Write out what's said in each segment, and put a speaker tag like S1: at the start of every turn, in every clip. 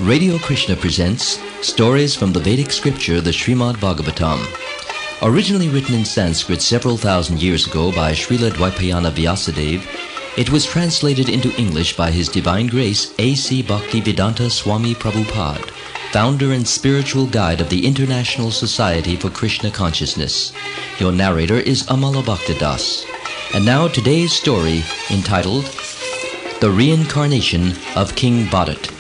S1: Radio Krishna presents stories from the Vedic scripture, the Srimad Bhagavatam. Originally written in Sanskrit several thousand years ago by Srila Dvaipayana Vyasadeva, it was translated into English by His Divine Grace A.C. Bhaktivedanta Swami Prabhupada, founder and spiritual guide of the International Society for Krishna Consciousness. Your narrator is Amal Bhakta. And now today's story, entitled The Reincarnation of King Bharata.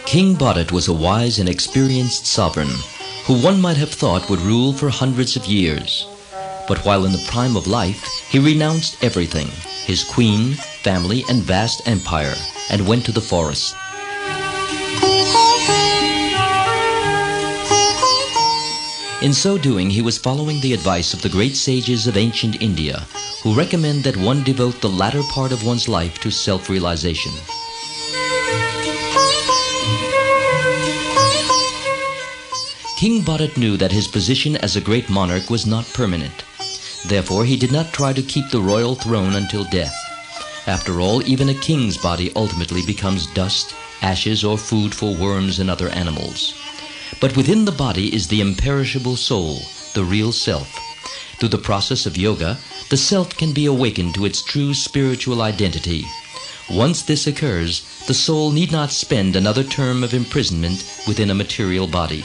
S1: King Bharata was a wise and experienced sovereign, who one might have thought would rule for hundreds of years. But while in the prime of life, he renounced everything, his queen, family, and vast empire, and went to the forest. In so doing, he was following the advice of the great sages of ancient India, who recommend that one devote the latter part of one's life to self-realization. King Bharata knew that his position as a great monarch was not permanent. Therefore, he did not try to keep the royal throne until death. After all, even a king's body ultimately becomes dust, ashes, or food for worms and other animals. But within the body is the imperishable soul, the real self. Through the process of yoga, the self can be awakened to its true spiritual identity. Once this occurs, the soul need not spend another term of imprisonment within a material body.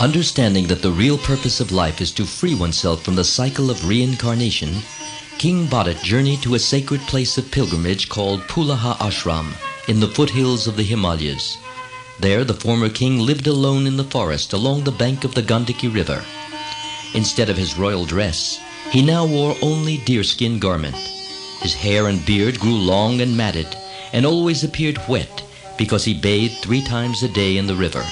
S1: Understanding that the real purpose of life is to free oneself from the cycle of reincarnation, King Bharata journeyed to a sacred place of pilgrimage called Pulaha Ashram in the foothills of the Himalayas. There the former king lived alone in the forest along the bank of the Gandaki river. Instead of his royal dress, he now wore only deerskin garment. His hair and beard grew long and matted, and always appeared wet, because he bathed 3 times a day in the river.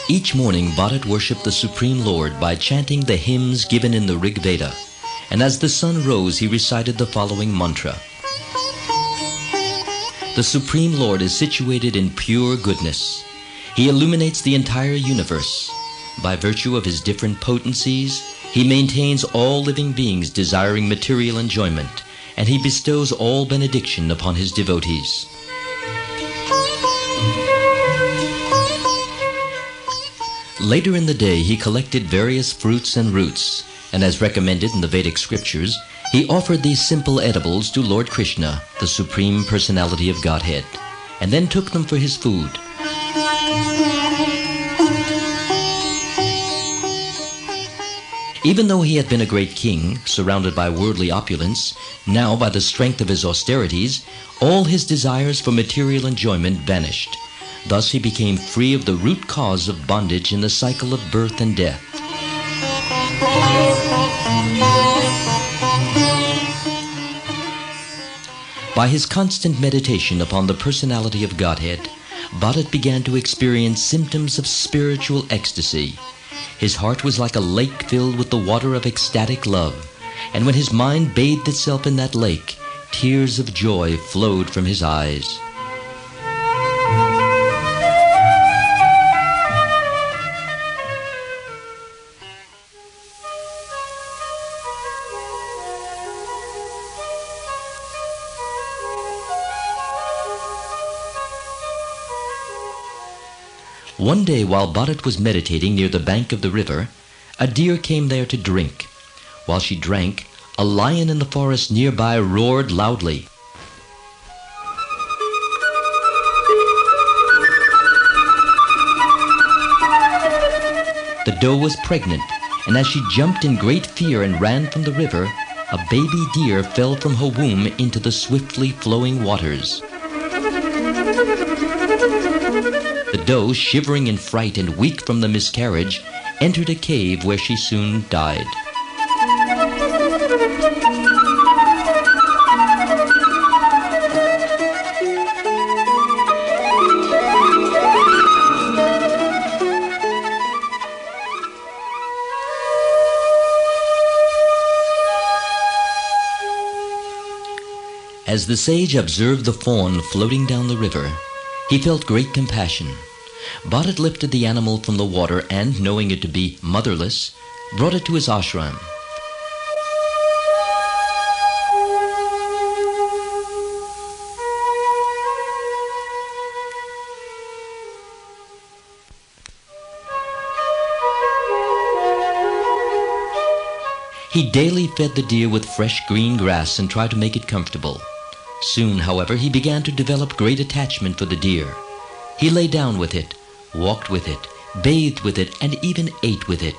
S1: Each morning, Bharata worshipped the Supreme Lord by chanting the hymns given in the Rig Veda, and as the sun rose, he recited the following mantra. The Supreme Lord is situated in pure goodness. He illuminates the entire universe. By virtue of his different potencies, he maintains all living beings desiring material enjoyment, and he bestows all benediction upon his devotees. Later in the day, he collected various fruits and roots, and as recommended in the Vedic scriptures, he offered these simple edibles to Lord Krishna, the Supreme Personality of Godhead, and then took them for his food. Even though he had been a great king, surrounded by worldly opulence, now by the strength of his austerities, all his desires for material enjoyment vanished. Thus he became free of the root cause of bondage in the cycle of birth and death. By his constant meditation upon the personality of Godhead, Bharata began to experience symptoms of spiritual ecstasy. His heart was like a lake filled with the water of ecstatic love, and when his mind bathed itself in that lake, tears of joy flowed from his eyes. One day, while Bharata was meditating near the bank of the river, a deer came there to drink. While she drank, a lion in the forest nearby roared loudly. The doe was pregnant, and as she jumped in great fear and ran from the river, a baby deer fell from her womb into the swiftly flowing waters. The doe, shivering in fright and weak from the miscarriage, entered a cave where she soon died. As the sage observed the fawn floating down the river, he felt great compassion. Bharat lifted the animal from the water and, knowing it to be motherless, brought it to his ashram. He daily fed the deer with fresh green grass and tried to make it comfortable. Soon, however, he began to develop great attachment for the deer. He lay down with it, walked with it, bathed with it, and even ate with it.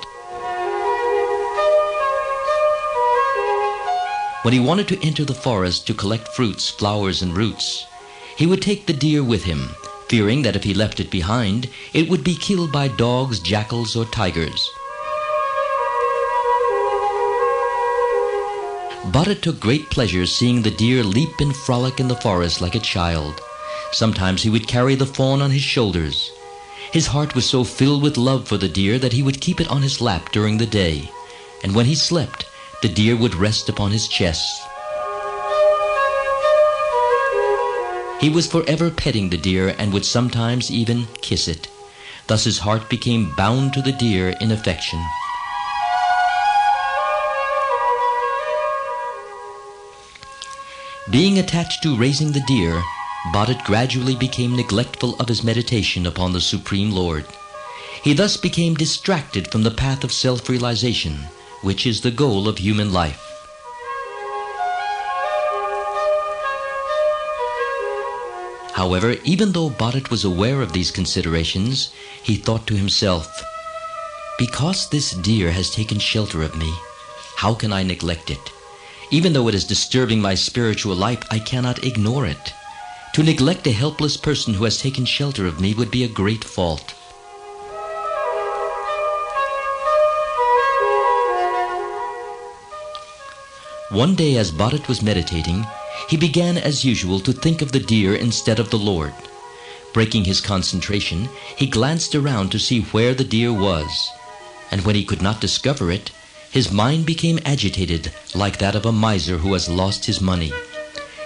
S1: When he wanted to enter the forest to collect fruits, flowers, and roots, he would take the deer with him, fearing that if he left it behind, it would be killed by dogs, jackals, or tigers. Bharat took great pleasure seeing the deer leap and frolic in the forest like a child. Sometimes he would carry the fawn on his shoulders. His heart was so filled with love for the deer that he would keep it on his lap during the day, and when he slept, the deer would rest upon his chest. He was forever petting the deer and would sometimes even kiss it. Thus his heart became bound to the deer in affection. Being attached to raising the deer, Bharat gradually became neglectful of his meditation upon the Supreme Lord. He thus became distracted from the path of self-realization, which is the goal of human life. However, even though Bharat was aware of these considerations, he thought to himself, "Because this deer has taken shelter of me, how can I neglect it? Even though it is disturbing my spiritual life, I cannot ignore it. To neglect a helpless person who has taken shelter of me would be a great fault." One day as Bharat was meditating, he began as usual to think of the deer instead of the Lord. Breaking his concentration, he glanced around to see where the deer was, and when he could not discover it, his mind became agitated like that of a miser who has lost his money.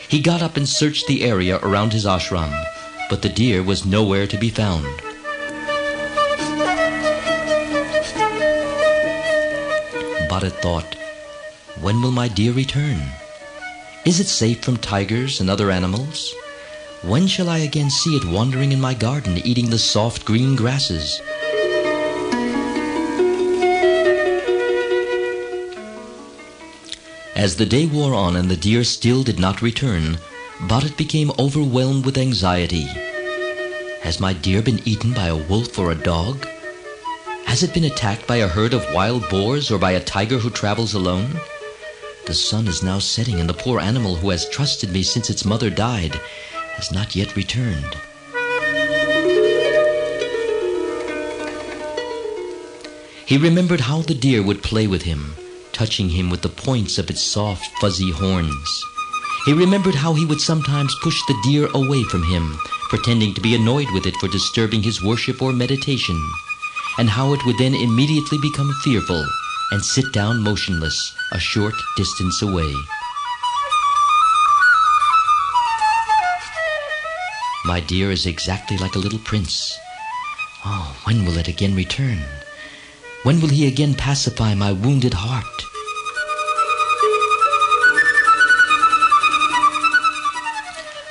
S1: He got up and searched the area around his ashram, but the deer was nowhere to be found. Bharat thought, "When will my deer return? Is it safe from tigers and other animals? When shall I again see it wandering in my garden, eating the soft green grasses?" As the day wore on and the deer still did not return, Bharat became overwhelmed with anxiety. Has my deer been eaten by a wolf or a dog? Has it been attacked by a herd of wild boars or by a tiger who travels alone? The sun is now setting and the poor animal who has trusted me since its mother died has not yet returned. He remembered how the deer would play with him, touching him with the points of its soft, fuzzy horns. He remembered how he would sometimes push the deer away from him, pretending to be annoyed with it for disturbing his worship or meditation, and how it would then immediately become fearful and sit down motionless a short distance away. My deer is exactly like a little prince. Oh, when will it again return? When will he again pacify my wounded heart?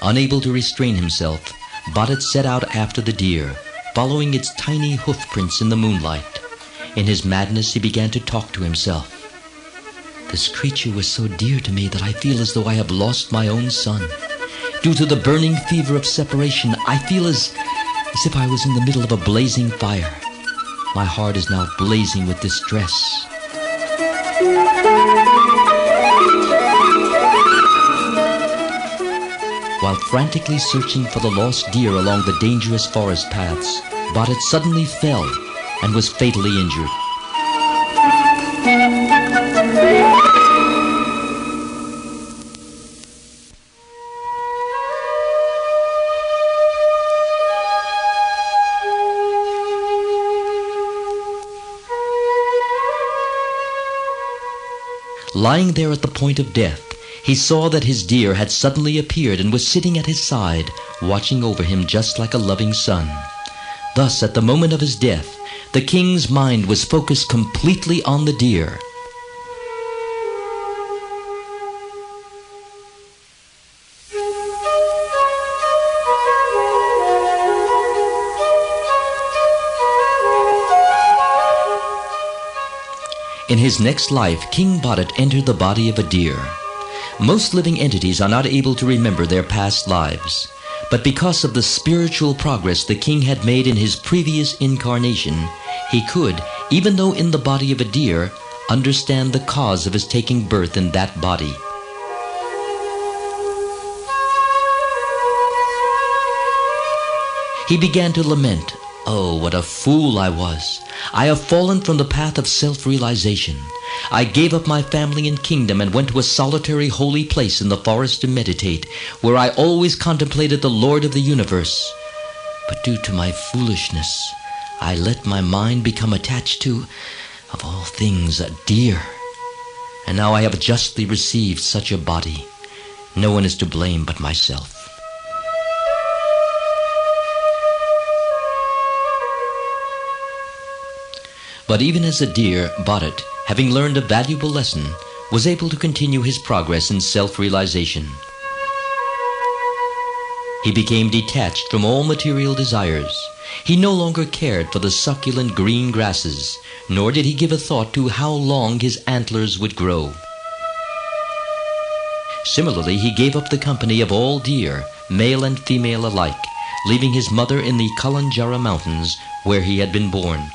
S1: Unable to restrain himself, Bharat set out after the deer, following its tiny hoof prints in the moonlight. In his madness, he began to talk to himself. This creature was so dear to me that I feel as though I have lost my own son. Due to the burning fever of separation, I feel as if I was in the middle of a blazing fire. My heart is now blazing with distress. While frantically searching for the lost deer along the dangerous forest paths, Bharat suddenly fell and was fatally injured. Lying there at the point of death, he saw that his deer had suddenly appeared and was sitting at his side, watching over him just like a loving son. Thus, at the moment of his death, the king's mind was focused completely on the deer. In his next life, King Bharat entered the body of a deer. Most living entities are not able to remember their past lives, but because of the spiritual progress the king had made in his previous incarnation, he could, even though in the body of a deer, understand the cause of his taking birth in that body. He began to lament, "Oh, what a fool I was! I have fallen from the path of self-realization. I gave up my family and kingdom and went to a solitary holy place in the forest to meditate, where I always contemplated the Lord of the universe. But due to my foolishness, I let my mind become attached to, of all things, a deer. And now I have justly received such a body. No one is to blame but myself." But even as a deer, Bharat, having learned a valuable lesson, was able to continue his progress in self-realization. He became detached from all material desires. He no longer cared for the succulent green grasses, nor did he give a thought to how long his antlers would grow. Similarly, he gave up the company of all deer, male and female alike, leaving his mother in the Kalanjara mountains where he had been born.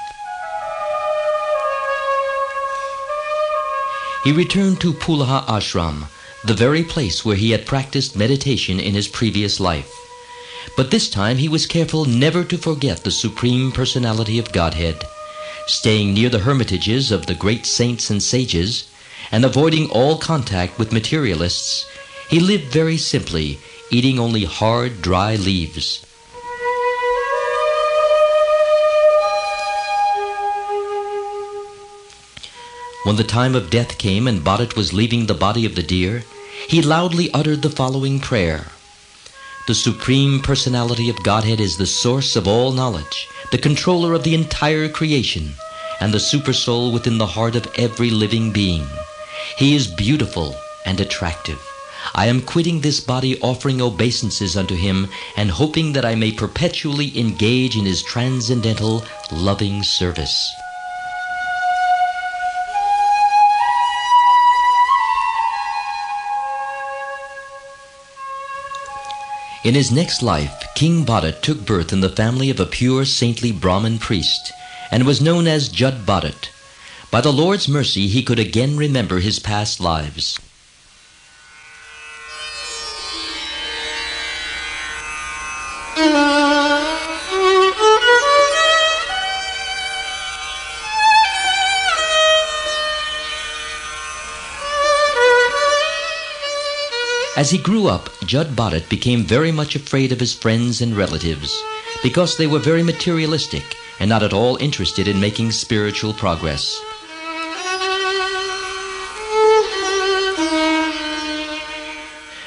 S1: He returned to Pulaha Ashram, the very place where he had practiced meditation in his previous life. But this time he was careful never to forget the Supreme Personality of Godhead. Staying near the hermitages of the great saints and sages, and avoiding all contact with materialists, he lived very simply, eating only hard, dry leaves. When the time of death came and Bharat was leaving the body of the deer, he loudly uttered the following prayer: "The Supreme Personality of Godhead is the source of all knowledge, the controller of the entire creation, and the supersoul within the heart of every living being. He is beautiful and attractive. I am quitting this body offering obeisances unto him and hoping that I may perpetually engage in his transcendental, loving service." In his next life, King Bharat took birth in the family of a pure saintly Brahmin priest, and was known as Jud Bharat. By the Lord's mercy, he could again remember his past lives. As he grew up, Jud Bharat became very much afraid of his friends and relatives, because they were very materialistic and not at all interested in making spiritual progress.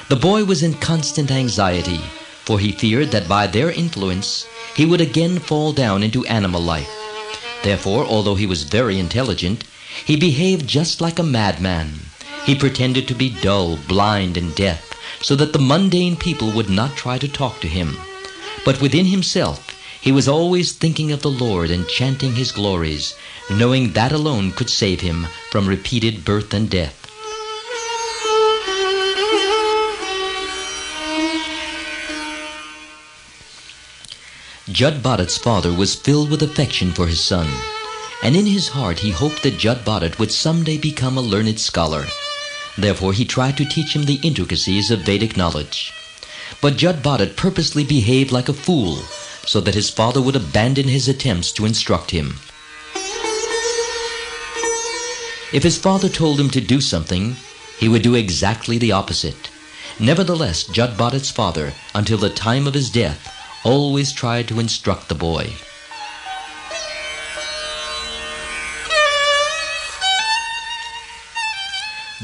S1: The boy was in constant anxiety, for he feared that by their influence he would again fall down into animal life. Therefore, although he was very intelligent, he behaved just like a madman. He pretended to be dull, blind, and deaf, so that the mundane people would not try to talk to him. But within himself, he was always thinking of the Lord and chanting his glories, knowing that alone could save him from repeated birth and death. Jud Bharat's father was filled with affection for his son, and in his heart he hoped that Jud Bharat would someday become a learned scholar. Therefore he tried to teach him the intricacies of Vedic knowledge. But Jud Bharat purposely behaved like a fool, so that his father would abandon his attempts to instruct him. If his father told him to do something, he would do exactly the opposite. Nevertheless, Jud Bharat's father, until the time of his death, always tried to instruct the boy.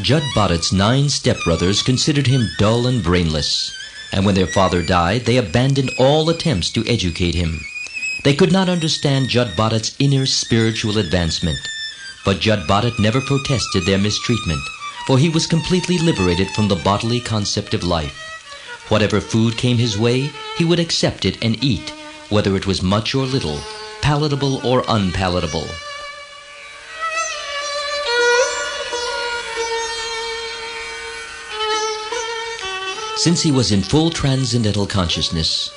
S1: Jud Bharat's 9 stepbrothers considered him dull and brainless, and when their father died, they abandoned all attempts to educate him. They could not understand Jud Bharat's inner spiritual advancement, but Jud Bharat never protested their mistreatment, for he was completely liberated from the bodily concept of life. Whatever food came his way, he would accept it and eat, whether it was much or little, palatable or unpalatable. Since he was in full transcendental consciousness,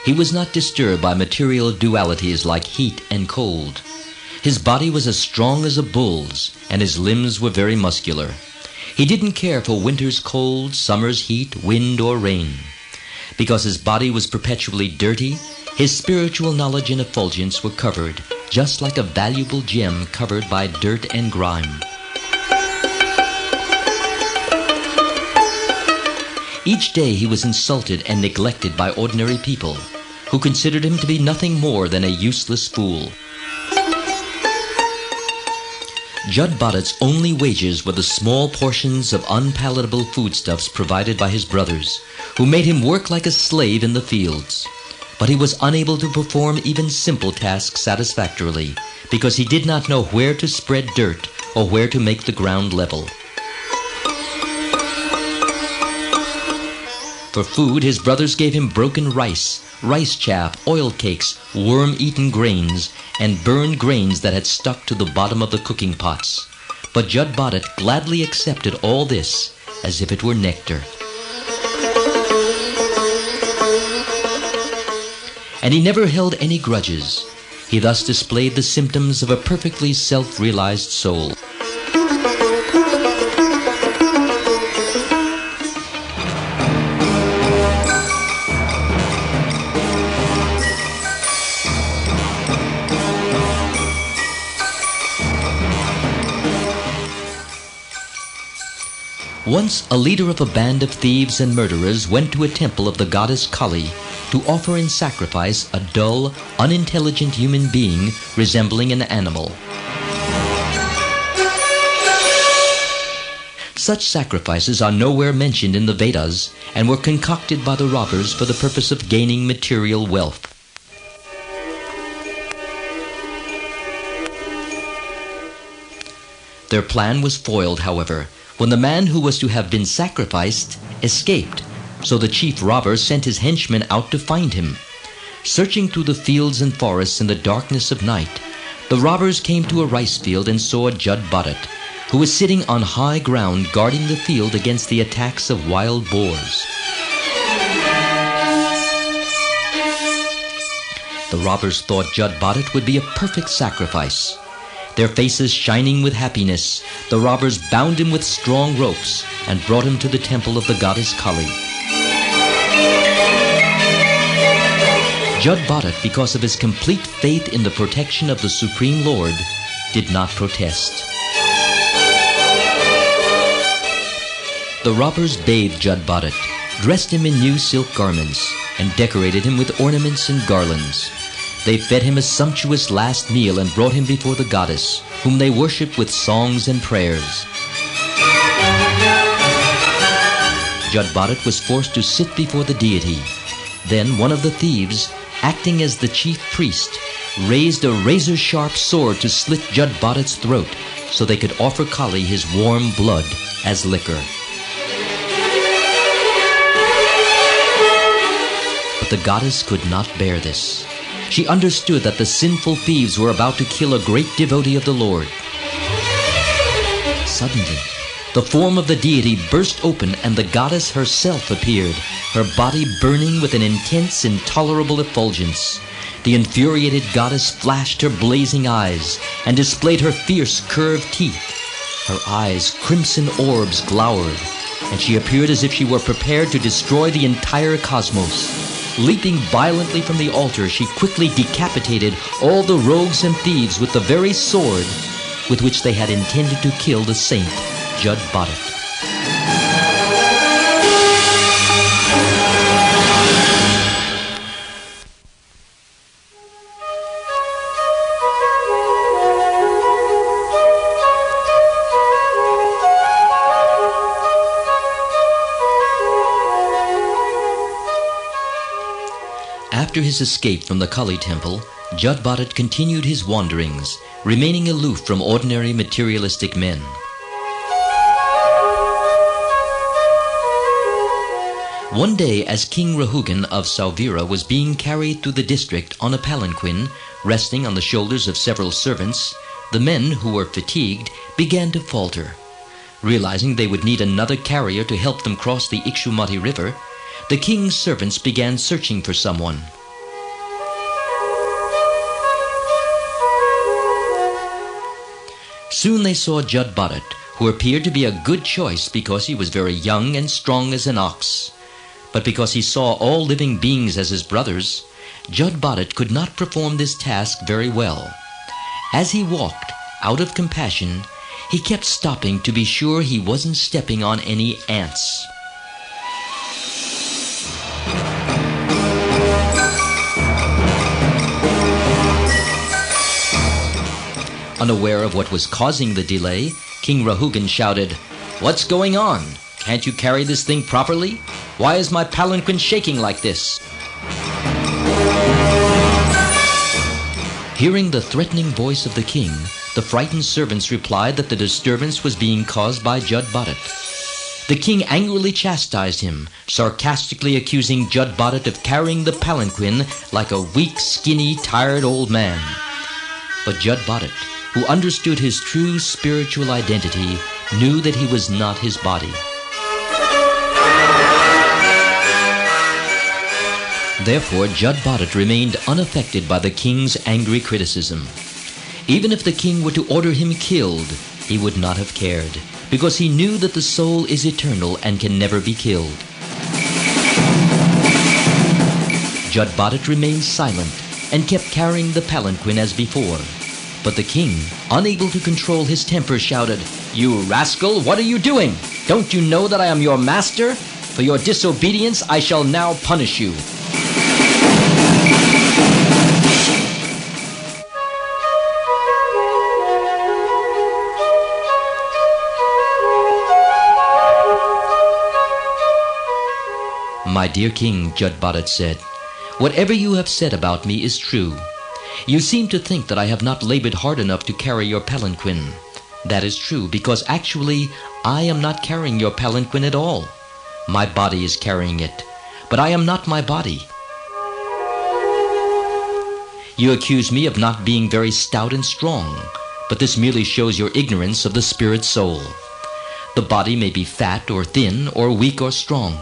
S1: he was not disturbed by material dualities like heat and cold. His body was as strong as a bull's, and his limbs were very muscular. He didn't care for winter's cold, summer's heat, wind, or rain. Because his body was perpetually dirty, his spiritual knowledge and effulgence were covered, just like a valuable gem covered by dirt and grime. Each day he was insulted and neglected by ordinary people, who considered him to be nothing more than a useless fool. Jud Bharat's only wages were the small portions of unpalatable foodstuffs provided by his brothers, who made him work like a slave in the fields. But he was unable to perform even simple tasks satisfactorily, because he did not know where to spread dirt or where to make the ground level. For food, his brothers gave him broken rice, rice chaff, oil cakes, worm-eaten grains, and burned grains that had stuck to the bottom of the cooking pots. But Jud Bharat gladly accepted all this as if it were nectar. And he never held any grudges. He thus displayed the symptoms of a perfectly self-realized soul. Once a leader of a band of thieves and murderers went to a temple of the goddess Kali to offer in sacrifice a dull, unintelligent human being resembling an animal. Such sacrifices are nowhere mentioned in the Vedas and were concocted by the robbers for the purpose of gaining material wealth. Their plan was foiled, however, when the man who was to have been sacrificed escaped, so the chief robber sent his henchmen out to find him. Searching through the fields and forests in the darkness of night, the robbers came to a rice field and saw Jud Bharat, who was sitting on high ground guarding the field against the attacks of wild boars. The robbers thought Jud Bharat would be a perfect sacrifice. Their faces shining with happiness, the robbers bound him with strong ropes and brought him to the temple of the goddess Kali. Jud Bharat, because of his complete faith in the protection of the Supreme Lord, did not protest. The robbers bathed Jud Bharat, dressed him in new silk garments, and decorated him with ornaments and garlands. They fed him a sumptuous last meal and brought him before the goddess, whom they worshipped with songs and prayers. Jud Bharat was forced to sit before the deity. Then one of the thieves, acting as the chief priest, raised a razor-sharp sword to slit Jud Bharat's throat so they could offer Kali his warm blood as liquor. But the goddess could not bear this. She understood that the sinful thieves were about to kill a great devotee of the Lord. Suddenly, the form of the deity burst open and the goddess herself appeared, her body burning with an intense, intolerable effulgence. The infuriated goddess flashed her blazing eyes and displayed her fierce, curved teeth. Her eyes, crimson orbs, glowered. and she appeared as if she were prepared to destroy the entire cosmos. Leaping violently from the altar, she quickly decapitated all the rogues and thieves with the very sword with which they had intended to kill the saint, Jud Bharat. After his escape from the Kali temple, Jud Bharat continued his wanderings, remaining aloof from ordinary materialistic men. One day, as King Rahugan of Sauvira was being carried through the district on a palanquin, resting on the shoulders of several servants, the men, who were fatigued, began to falter. Realizing they would need another carrier to help them cross the Ikshumati river, the king's servants began searching for someone. Soon they saw Jud Bharat, who appeared to be a good choice because he was very young and strong as an ox. But because he saw all living beings as his brothers, Jud Bharat could not perform this task very well. As he walked, out of compassion, he kept stopping to be sure he wasn't stepping on any ants. Unaware of what was causing the delay, King Rahugan shouted, "What's going on? Can't you carry this thing properly? Why is my palanquin shaking like this?" Hearing the threatening voice of the king, the frightened servants replied that the disturbance was being caused by Jud Bharat. The king angrily chastised him, sarcastically accusing Jud Bharat of carrying the palanquin like a weak, skinny, tired old man. But Jud Bharat, who understood his true spiritual identity, knew that he was not his body. Therefore, Jud Bharat remained unaffected by the king's angry criticism. Even if the king were to order him killed, he would not have cared, because he knew that the soul is eternal and can never be killed. Jud Bharat remained silent and kept carrying the palanquin as before. But the king, unable to control his temper, shouted, "You rascal, what are you doing? Don't you know that I am your master? For your disobedience, I shall now punish you." "My dear king," Jud Bharat said, "whatever you have said about me is true. You seem to think that I have not labored hard enough to carry your palanquin. That is true, because actually I am not carrying your palanquin at all. My body is carrying it, but I am not my body. You accuse me of not being very stout and strong, but this merely shows your ignorance of the spirit soul. The body may be fat or thin or weak or strong,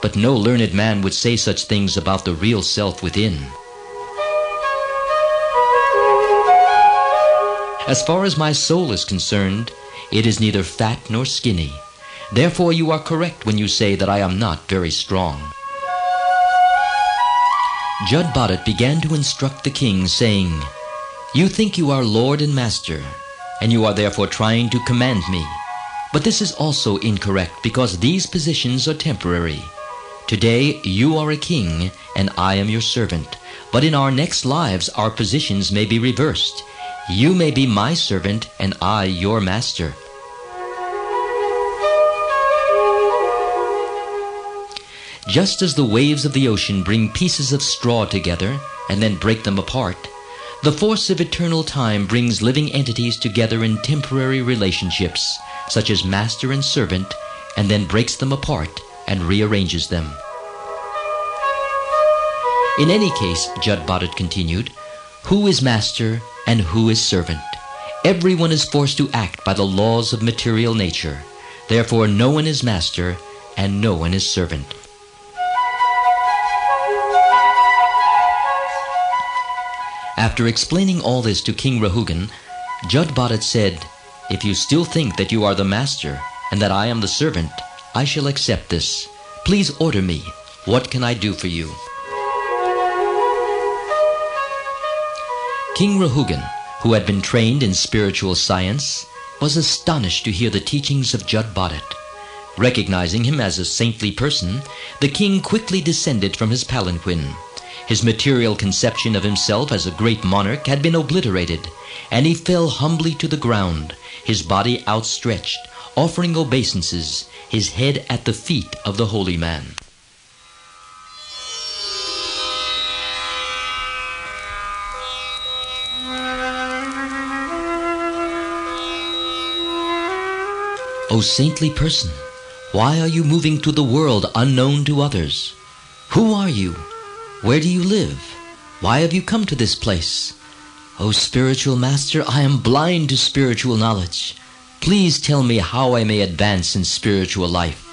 S1: but no learned man would say such things about the real self within. As far as my soul is concerned, it is neither fat nor skinny. Therefore you are correct when you say that I am not very strong." Jud Bharat began to instruct the king, saying, "You think you are lord and master, and you are therefore trying to command me. But this is also incorrect, because these positions are temporary. Today you are a king, and I am your servant. But in our next lives our positions may be reversed. You may be my servant, and I your master." Just as the waves of the ocean bring pieces of straw together and then break them apart, the force of eternal time brings living entities together in temporary relationships, such as master and servant, and then breaks them apart and rearranges them. In any case, Jud Bharat continued, who is master and who is servant? Everyone is forced to act by the laws of material nature. Therefore no one is master and no one is servant. After explaining all this to King Rahugan, Jud Bharat said, "If you still think that you are the master and that I am the servant, I shall accept this. Please order me. What can I do for you? King Rahugan, who had been trained in spiritual science, was astonished to hear the teachings of Jud Bharat. Recognizing him as a saintly person, the king quickly descended from his palanquin. His material conception of himself as a great monarch had been obliterated, and he fell humbly to the ground, his body outstretched, offering obeisances, his head at the feet of the holy man. O saintly person, why are you moving through the world unknown to others? Who are you? Where do you live? Why have you come to this place? O spiritual master, I am blind to spiritual knowledge. Please tell me how I may advance in spiritual life.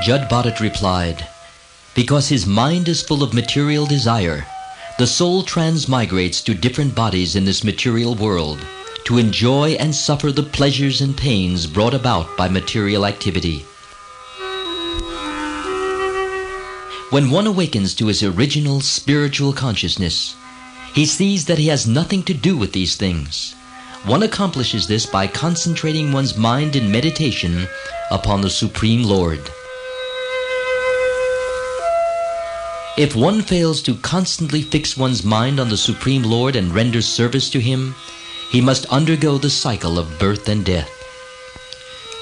S1: Jud Bharat replied, because his mind is full of material desire, the soul transmigrates to different bodies in this material world to enjoy and suffer the pleasures and pains brought about by material activity. When one awakens to his original spiritual consciousness, he sees that he has nothing to do with these things. One accomplishes this by concentrating one's mind in meditation upon the Supreme Lord. If one fails to constantly fix one's mind on the Supreme Lord and render service to Him, he must undergo the cycle of birth and death.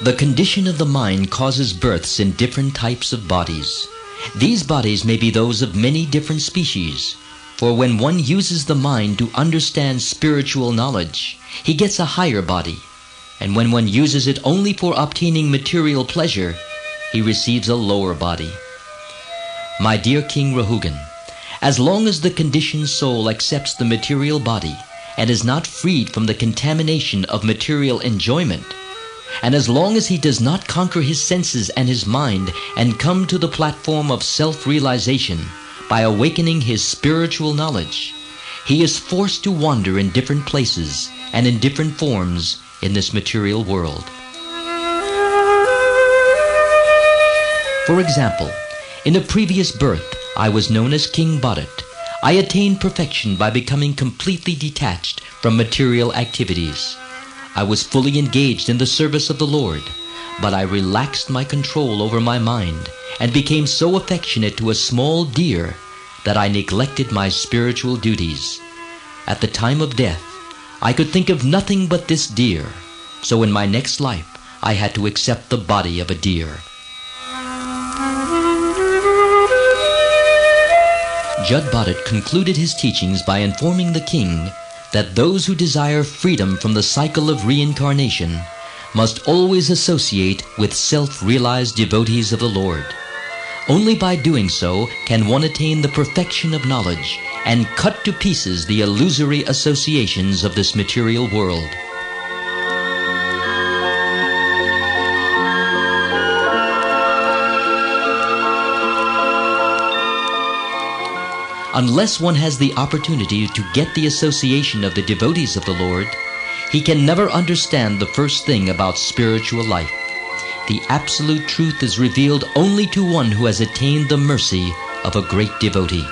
S1: The condition of the mind causes births in different types of bodies. These bodies may be those of many different species, for when one uses the mind to understand spiritual knowledge, he gets a higher body, and when one uses it only for obtaining material pleasure, he receives a lower body. My dear King Rahugan, as long as the conditioned soul accepts the material body and is not freed from the contamination of material enjoyment, and as long as he does not conquer his senses and his mind and come to the platform of self-realization by awakening his spiritual knowledge, he is forced to wander in different places and in different forms in this material world. For example, in a previous birth, I was known as King Bharat. I attained perfection by becoming completely detached from material activities. I was fully engaged in the service of the Lord, but I relaxed my control over my mind and became so affectionate to a small deer that I neglected my spiritual duties. At the time of death, I could think of nothing but this deer, so in my next life, I had to accept the body of a deer. Jud Bharat concluded his teachings by informing the king that those who desire freedom from the cycle of reincarnation must always associate with self-realized devotees of the Lord. Only by doing so can one attain the perfection of knowledge and cut to pieces the illusory associations of this material world. Unless one has the opportunity to get the association of the devotees of the Lord, he can never understand the first thing about spiritual life. The absolute truth is revealed only to one who has attained the mercy of a great devotee.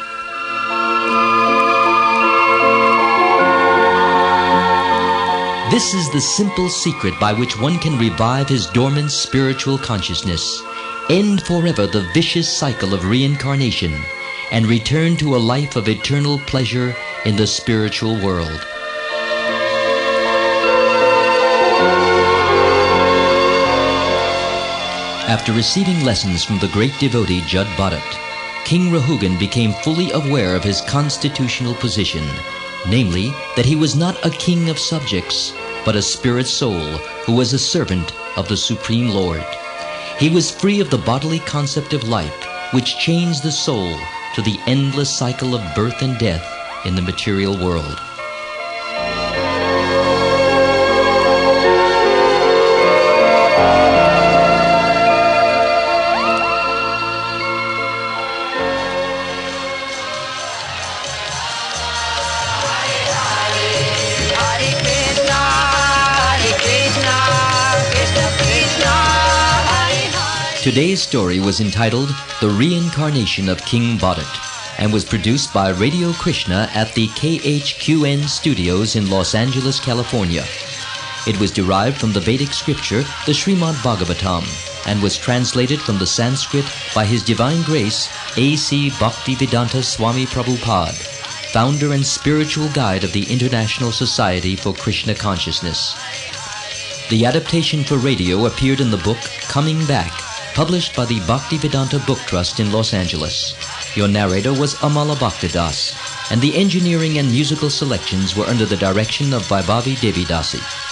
S1: This is the simple secret by which one can revive his dormant spiritual consciousness, end forever the vicious cycle of reincarnation, and return to a life of eternal pleasure in the spiritual world. After receiving lessons from the great devotee Jud Bharat, King Rahugan became fully aware of his constitutional position, namely that he was not a king of subjects, but a spirit soul who was a servant of the Supreme Lord. He was free of the bodily concept of life, which chains the soul to the endless cycle of birth and death in the material world.
S2: Hare
S1: Today's story was entitled The Reincarnation of King Bharat and was produced by Radio Krishna at the KHQN studios in Los Angeles, California. It was derived from the Vedic scripture, the Srimad Bhagavatam, and was translated from the Sanskrit by His Divine Grace, A.C. Bhaktivedanta Swami Prabhupada, founder and spiritual guide of the International Society for Krishna Consciousness. The adaptation for radio appeared in the book Coming Back, published by the Bhaktivedanta Book Trust in Los Angeles. Your narrator was Amal Bhakta, and the engineering and musical selections were under the direction of Vaibhavi Devi Dasi.